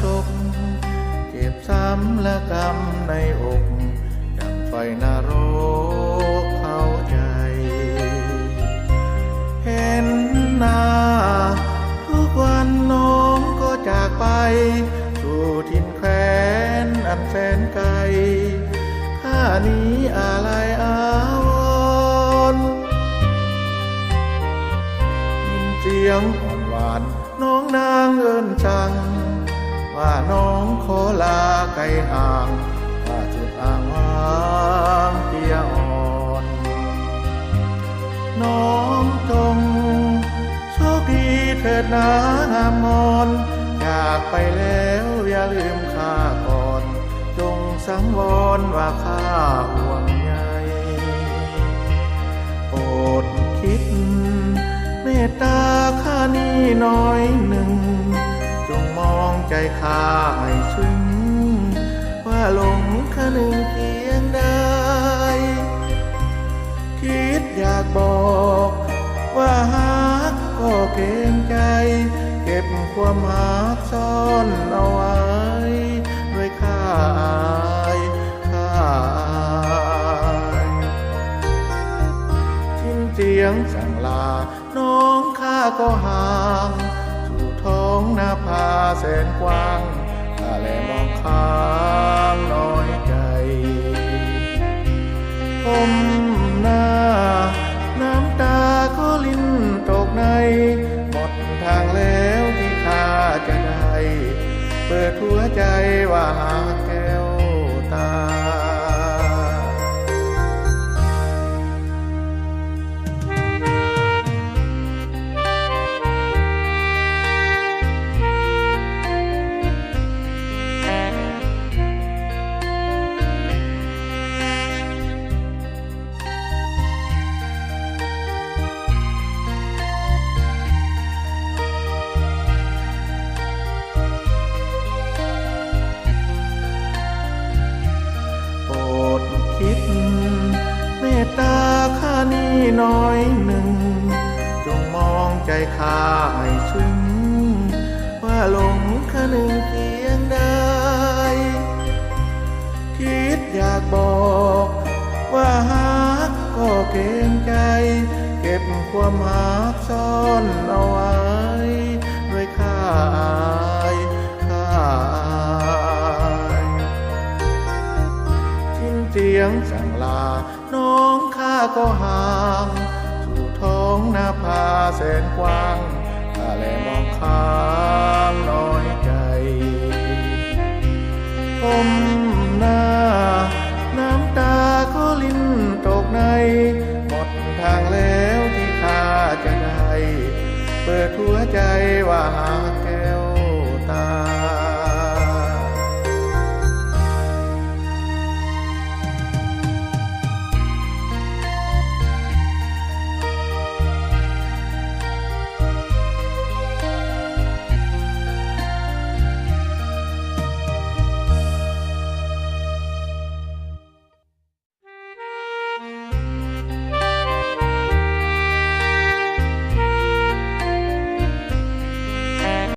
ตกเจ็บซ้ำและกำในอกดังไฟนรกเผาใจเห็นหน้าทุกวันน้องก็จากไปสู่ถิ่นแคว้นอันแสนไกลข้านี้อะไรอาวรณ์ยินเสียงอ่อนหวานน้องนางเอิ้นจังว่าน้องขอลาไกลห่างข้าจุดอ้างว้างเพียอ่อนน้องจงโชคดีเถิดนะงามงอนจากไปแล้วอย่าลืมข้าก่อนจงสังวรว่าข้าห่วงใยโปรดคิดเมตตาข้านี้น้อยหนึ่งจงมองใจข้าให้ซึ้งว่าหลงข้าหนึ่งเพียงใดคิดอยากบอกว่าฮักก็เกรงใจเก็บความฮักซ่อนเอาไว้ด้วยข้าอายทิ้งเสียงสั่งลาน้องข้าก็ห่างสู่ท้องนาภาแสนกว้างข้าแลมองข้างน้อยใจก้มหน้าน้ำตาก็ลิ้นตกในหมดทางแล้วที่ข้าจะได้เปิดหัวใจว่าหาแก้วตาคิดเมตตาข้านี้น้อยหนึ่งจงมองใจข้าให้ซึ้งว่าหลงข้าหนึ่งเพียงใดคิดอยากบอกว่าฮักก็เกรงใจเก็บความฮักซ่อนเอาไว้ด้วยข้าอายเสียงสั่งลาน้องข้าก็ห่างสู่ท้องนาภาแสนกว้างข้าแลมองข้างน้อย